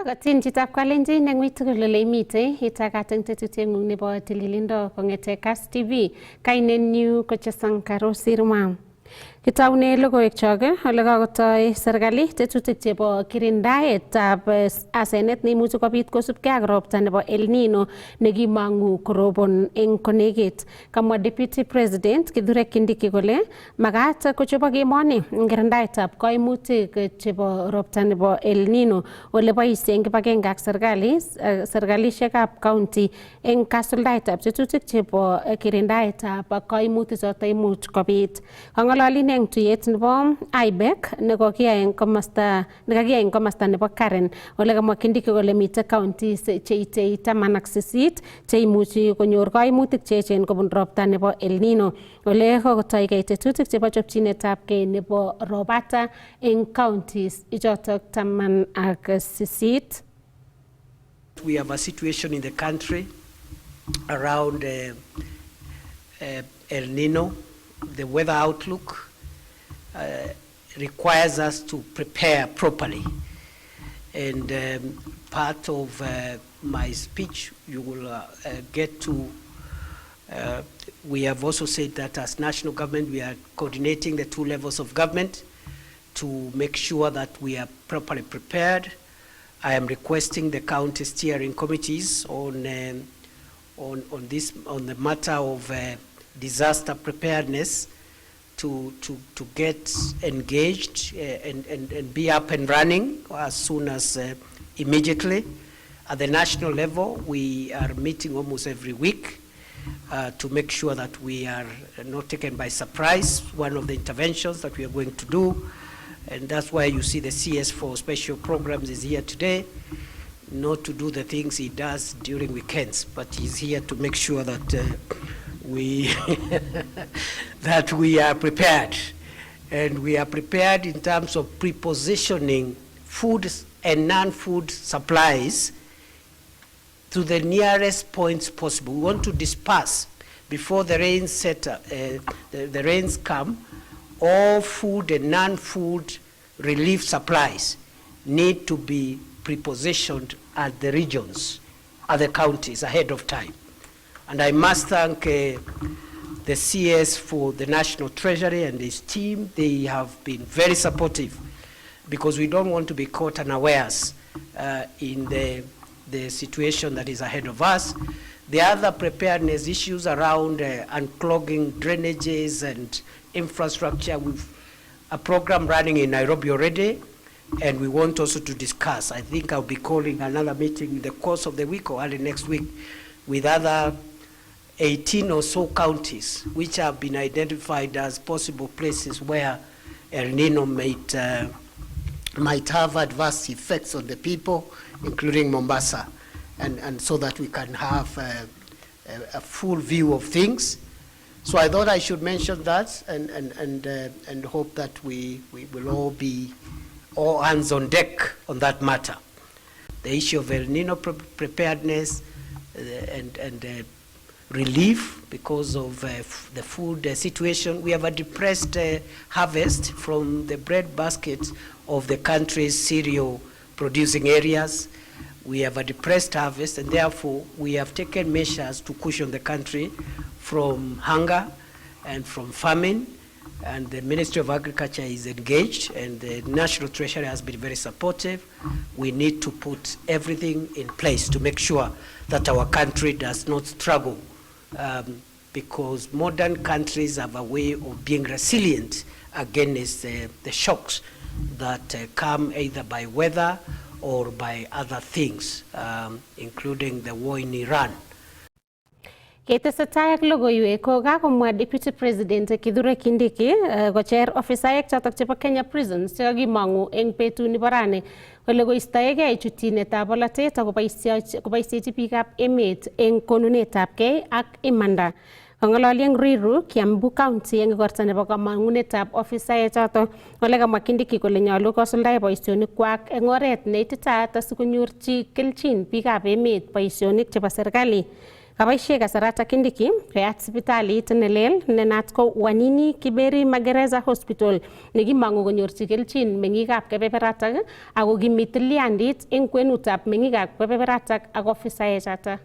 Katin chitab Kalenjin eng tugul ole imite itagat eng tetutiengung nebo tililindo kongete Kass TV kainenyu ko Chesankaro Sirma. Kitaune logoiwek chok ole kakotoi serikali tetutik chebo kirindaetab asenet neimuchi kobit kosubkei ak ropta nebo El Nino nekimangu korobon eng konekit. Kamwa Deputy President Kithure Kindiki kole makat kochobok emoni eng kirindaetab kaimutik chebo ropta nebo El Nino ole boisie eng kibagenge ak serikalishekab county eng kasuldaetab tetutik chebo kirindaetab kaimutik choto imuch kobit. Kang'alali eng tuyet nebo IBEC nekakiyai eng komasta nebo Karen ole kamwa Kindiki kole mitei counties cheitei 18 cheimuchi konyor kaimutik cheechen kobun ropta nebo El Nino ole kokotoigei tetutik chebo chopchinetabgei nebo robata eng counties ichotok 18. We have a situation in the country around El Nino. The weather outlook requires us to prepare properly. And part of my speech, you will get to, we have also said that as national government, we are coordinating the two levels of government to make sure that we are properly prepared. I am requesting the county steering committees on the matter of disaster preparedness to get engaged and be up and running as soon as immediately. At the national level, we are meeting almost every week to make sure that we are not taken by surprise. One of the interventions that we are going to do, and that's why you see the CS for special programs is here today, not to do the things he does during weekends, but he's here to make sure that we that we are prepared, and we are prepared in terms of prepositioning food and non-food supplies to the nearest points possible. We want to disperse before the rains the rains come. All food and non-food relief supplies need to be prepositioned at the regions, at the counties ahead of time. And I must thank the CS for the National Treasury and his team. They have been very supportive because we don't want to be caught unawares in the situation that is ahead of us. The other preparedness issues around unclogging drainages and infrastructure, we've a program running in Nairobi already, and we want also to discuss. I think I'll be calling another meeting in the course of the week or early next week with other 18 or so counties which have been identified as possible places where El Nino might have adverse effects on the people, including Mombasa, and so that we can have a full view of things. So I thought I should mention that and hope that we will all be all hands on deck on that matter. The issue of El Nino preparedness and relief because of the food situation. We have a depressed harvest from the bread basket of the country's cereal producing areas. We have a depressed harvest, and therefore we have taken measures to cushion the country from hunger and from famine. And the Ministry of Agriculture is engaged, and the National Treasury has been very supportive. We need to put everything in place to make sure that our country does not struggle, because modern countries have a way of being resilient against the shocks that come either by weather or by other things, including the war in Iran. Ketesetai ak logoiwek ko kakomwa Deputy President Kithure Kindiki kocher ofisaek chotok chebo Kenya Prisons chekakimangu eng betut nebo rani kole koistoegei chutyinetab bolatet ak koboisiechi biikab emet eng konunetabgei ak imanda. Kang'alali eng Ruiru, Kiambu County eng igorta nebo kamangunetab ofisaek chotok ole kamwa Kindiki kole nyolu kosuldae boisionikwak eng oret neititaat asikonyorchi kelchin biikab emet boisionik chebo serikali. Kaboisie kasarata Kindiki koyat sipitalit nelel nenat ko Wanini Kiberi Magereza Hospital nekimangu konyorchi kelchin meng'ikab kebeberatak ako kimi tilyandit eng kwenutab meng'ikab kebeberatak ak ofisaechoto.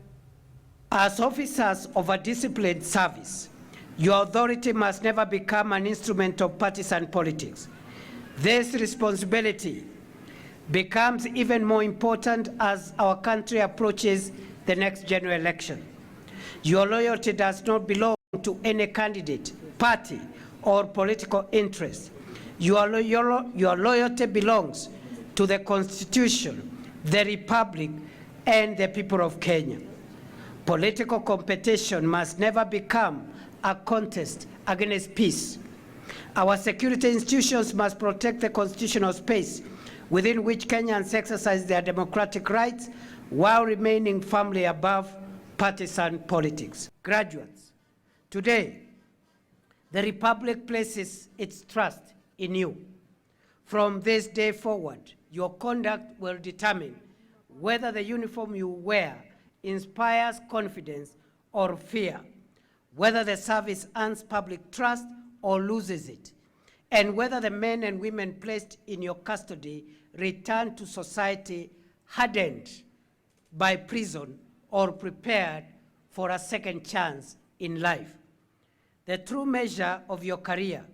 As officers of a disciplined service, your authority must never become an instrument of partisan politics. This responsibility becomes even more important as our country approaches the next general election. Your loyalty does not belong to any candidate, party, or political interest. Your loyalty belongs to the Constitution, the Republic, and the people of Kenya. Political competition must never become a contest against peace. Our security institutions must protect the constitutional space within which Kenyans exercise their democratic rights while remaining firmly above partisan politics. Graduates, today, the Republic places its trust in you. From this day forward, your conduct will determine whether the uniform you wear inspires confidence or fear, whether the service earns public trust or loses it, and whether the men and women placed in your custody return to society hardened by prison or prepared for a second chance in life. The true measure of your career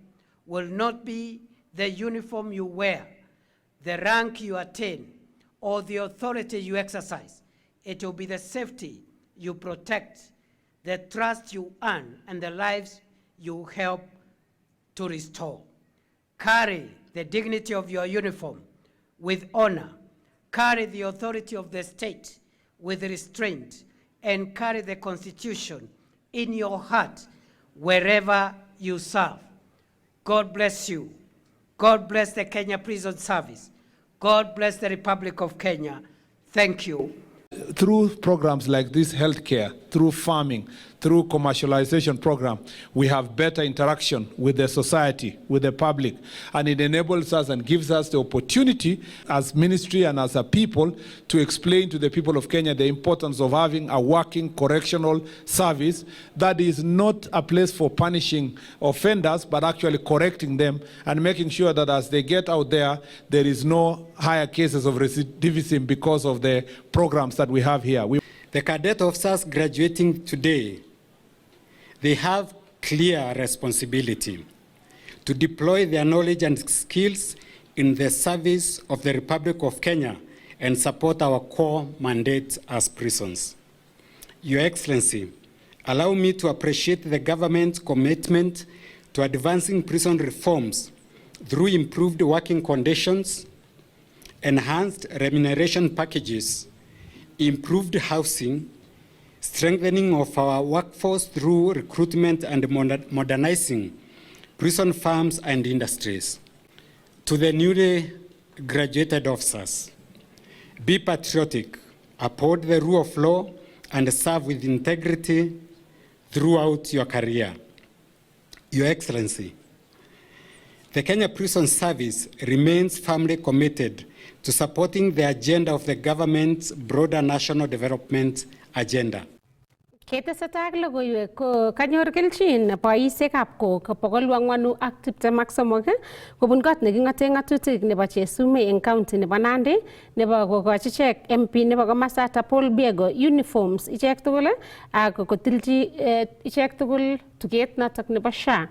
will not be the uniform you wear, the rank you attain, or the authority you exercise. It will be the safety you protect, the trust you earn, and the lives you help to restore. Carry the dignity of your uniform with honor. Carry the authority of the state with restraint, and carry the Constitution in your heart wherever you serve. God bless you. God bless the Kenya Prison Service. God bless the Republic of Kenya. Thank you. Through programs like this, healthcare, through farming, through commercialization program, we have better interaction with the society, with the public, and it enables us and gives us the opportunity as ministry and as a people to explain to the people of Kenya the importance of having a working correctional service that is not a place for punishing offenders, but actually correcting them and making sure that as they get out there, there is no higher cases of recidivism because of the programs that we have here. The cadet officers graduating today, they have clear responsibility to deploy their knowledge and skills in the service of the Republic of Kenya and support our core mandate as prisons. Your Excellency, allow me to appreciate the government's commitment to advancing prison reforms through improved working conditions, enhanced remuneration packages, improved housing, strengthening of our workforce through recruitment and modernizing prison farms and industries. To the newly graduated officers, be patriotic, uphold the rule of law, and serve with integrity throughout your career. Your Excellency, the Kenya Prison Service remains firmly committed to supporting the agenda of the government's broader national development agenda. Ketesetai ak logoiwek ko kanyor kelchin boisiekab kok 423 kobun kot neking'ote ng'atutik nebo Chesume eng county nebo Nandi nebo kokochi ichek MP nebo komasata Paul Biego uniforms ichek tugul ak kotilchi ichek tugul tuget notok nebo SHA.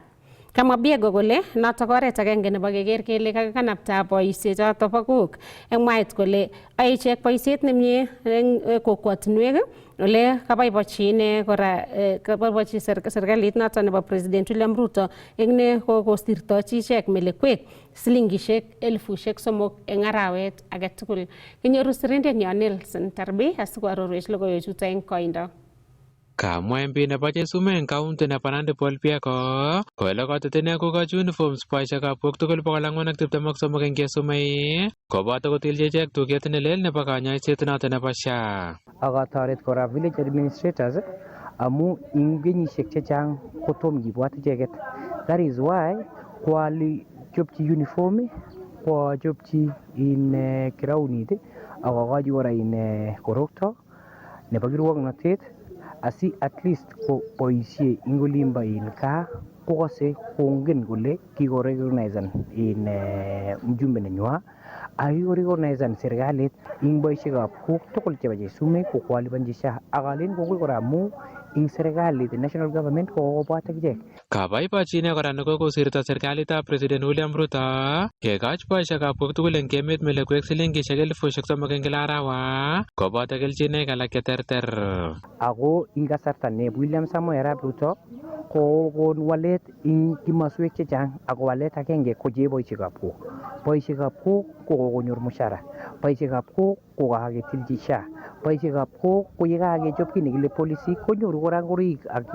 Kamwa Biego kole notok oret agenge nebo keker kele kakikanapta boisiechoto bo kok eng mwaet kole ae ichek boisiet nemie eng kokwotinwek ole kabaibachi ine kora kabaibachi serikalit noto nebo President William Ruto eng ne kokosirtochi ichek melekwek silingishek 3,000 eng arawet age tugul. Kinyoru sirindenyo Nelson Tarbi asikoarorwech logoiwechuto eng koindo. Kamwa MP nebo Chesume eng county nebo Nandi Paul Biego kole kotet ine kokochi uniforms boisiekab kok tugul 423 eng Chesume koboto kotilchi ichek tuget nelel nebo kanyoiset noto nebo SHA. Akotoret kora village administrators amu ing kenyisiek chechang kotom kibwat icheket. That is why kwali chopchi uniform, kwa chopchi in crownit, akokochi kora in korokto nebo kirwoknotet asi at least ko boisie ing olimbo in kaa kokose kongen kole kikorecognizen in mjumbe nenywa akikorecognizen serikalit ing boisiekab kok tugul chebo sumek kokwalibanji SHA akalen kongoi kora amu ing serikalit national government kokobwat akichek. Kabaibachinet kora nekokosirto serikalitab President William Ruto kekach boisiekab kok tugul eng emet melekwek silingishek 3,000 eng kila arawa koboto kelchinoik alak cheterter. Ako ing kasarta ne William Samoei Arap Ruto kokon walet ing kimaswek chechang ako walet agenge ko che boisiekab kok. Boisiekab kok ko kokonyor mushara, boisiekab kok ko kaketilji SHA, boisiekab kok ko ye kakechop kit nekile policy konyoru kora ngoroik ak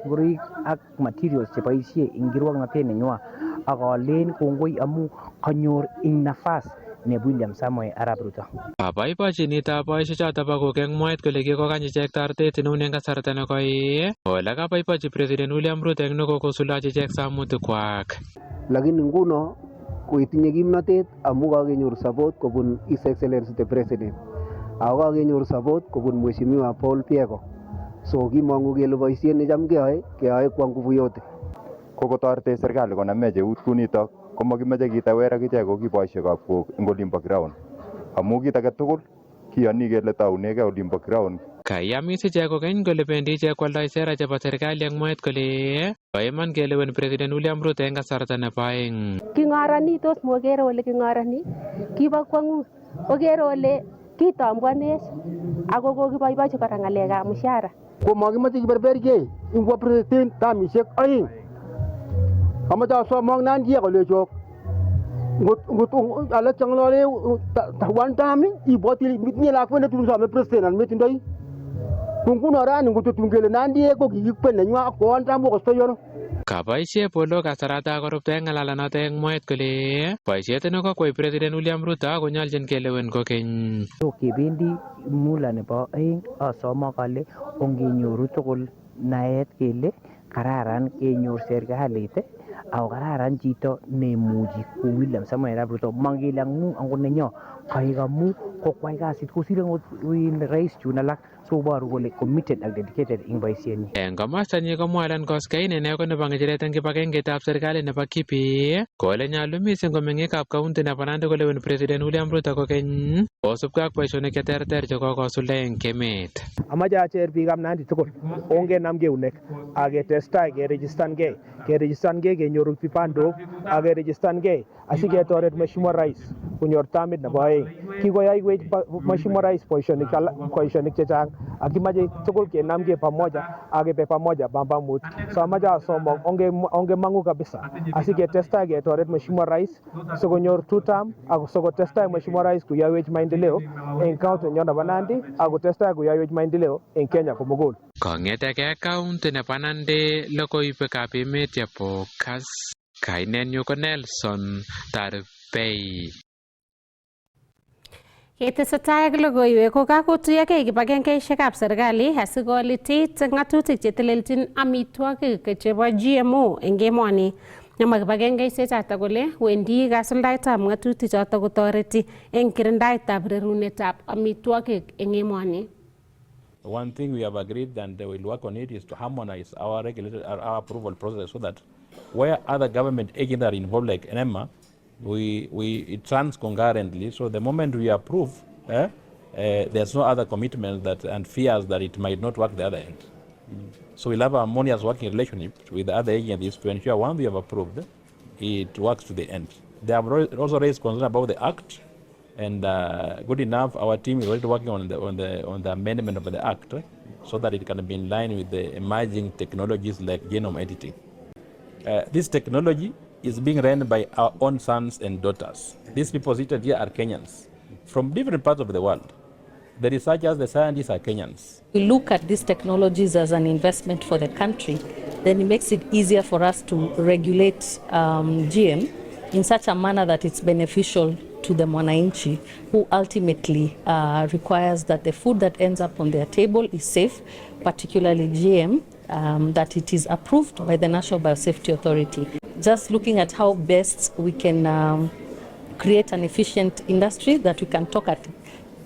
ngoroik ak materials cheboisie ing kirwoknotet nenywa akalen kongoi amu kanyor ing nafas ne William Samoei Arap Ruto. Kabaibachinetab boisiechoto bo kok eng mwaet kole kikokany ichek toretet neu eng kasarta nekoi ole kabaibachi President William Ruto eng nekokosuldachi ichek samutik kwak. Lakini nguno koitinye kimnatet amu kakenyor support kobun His Excellency the President. Ako kakenyor support kobun Mheshimiwa Paul Pieko. So kimangu kele boisiet necham keyoe kwa nguvu yote. Kokotorete serikali konamech eut kunitok komakimeche kitawer akichek ko kiboisiekab kok eng olimbo ground. Amu kit age tugul kiyoni kele taunegei olimbo ground. Kaiyamis ichek kokeny kole bendi ichek kwoldoi sera chebo serikali eng mwaet kole bo iman kelewen President William Ruto eng kasarta nebo aeng. King'oroni tos mokere ole king'oroni kibo kwang'ut okere ole kitambwanech ako kokiboibochi kora ng'alekab mshahara. Komakimache kiberbergei ingwo president tamisiek aeng. Amache asomok nandiek kolechok ngot alak changlole one time iboti mitni lakwet netun some president an metindoi. Kunguno rani ngotutun kele nandiek ko kikikwen nenywa ko one time ko stoyono. Kaboisie polo kasarata korupto eng ng'alalanoto eng mwaet kole boisiet nekokwai President William Ruto konyoljin kelewen kokeny. Kebendi mula nebo aeng asomok ale ongenyoru tugul naet kele kararan kenyor serikalit ako kararan chito neimuchi ku William Samoei Arap Ruto mangele angot nenyo kaek amu kokwai kasit kosir angot rais chun alak soboru kole committed ak dedicated ing boisienyi. Eng komostanyi komwa Alan Koskei ine ko nebo ng'echeret eng kibagengeitab serikali nebo Kipi kole nyolu mising ko meng'ikab kaunti nebo Nandi kolewen President William Ruto kokeny kosubkei ak boisionik cheterter chekokosulda eng emet. Amache acher biikab Nandi tugul ongenam keunek aketestai kerejistangei kenyoru vipandok akerejistangei asiketoret Mheshimiwa Rais konyor tamit nebo aeng. Kikoyaiwech Mheshimiwa Rais boisionik chechang akimache tugul kenamgei pamoja akebe pamoja bamba mut. So amache asomok ongemangu kabisa asiketestai ketoret Mheshimiwa Rais sikonyor two term ako sikotestai Mheshimiwa Rais koyoiwech maendeleo eng county nebo Nandi akotestai koyoiwech maendeleo eng Kenya komugul. Kong'eteke kaunti nebo Nandi logoiwekab emet chebo Kass, kainenyu ko Nelson Tarbei. Ketesetai ak logoiwek ko kakotuyokei kibagengeisiekab serikali asikolitit ng'atutik chetelelchin amitwogik chebo GMO eng emoni. Nyama kibagengeisiechoto kole wendi kasuldaetab ng'atutik choto kotoreti eng kirindaetab rerunetab amitwogik eng emoni. One thing we have agreed and we'll work on it is to harmonize our approval process so that where other government agents are involved like NEMA, it runs concurrently. So the moment we approve, there's no other commitment and fears that it might not work the other end. So we'll have a harmonious working relationship with the other agencies to ensure once we have approved, it works to the end. They have also raised concern about the act. And good enough, our team is already working on the amendment of the Act so that it can be in line with the emerging technologies like genome editing. This technology is being run by our own sons and daughters. These people seated here are Kenyans from different parts of the world. The researchers, the scientists are Kenyans. We look at these technologies as an investment for the country, then it makes it easier for us to regulate GM in such a manner that it's beneficial to the mwananchi, who ultimately requires that the food that ends up on their table is safe, particularly GM, that it is approved by the National Biosafety Authority. Just looking at how best we can create an efficient industry that we can talk at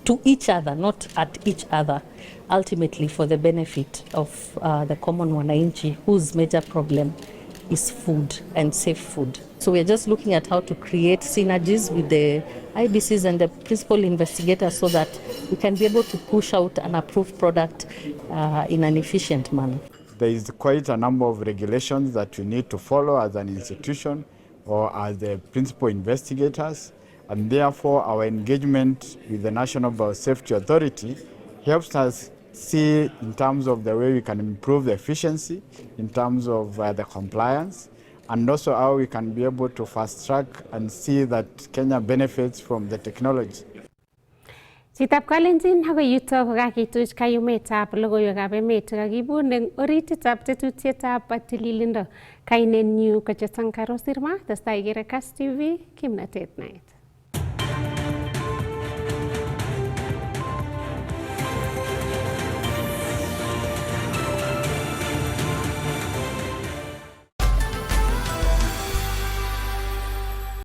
to each other, not at each other, ultimately for the benefit of the common wananchi, whose major problem is food and safe food. So we're just looking at how to create synergies with the IBCs and the principal investigators so that we can be able to push out an approved product in an efficient manner. There is quite a number of regulations that we need to follow as an institution or as the principal investigators, and therefore our engagement with the National Biosafety Authority helps us see in terms of the way we can improve the efficiency, in terms of the compliance, and also how we can be able to fast track and see that Kenya benefits from the technology. Chitab Kalenjin agoi yuto kokakituch kayumetab logoiwekab emet chekakibun eng orititab tetutietab tililindo. Kainenyu ko Chesankaro Sirma, testai ikere Kass TV, kimnatet naet.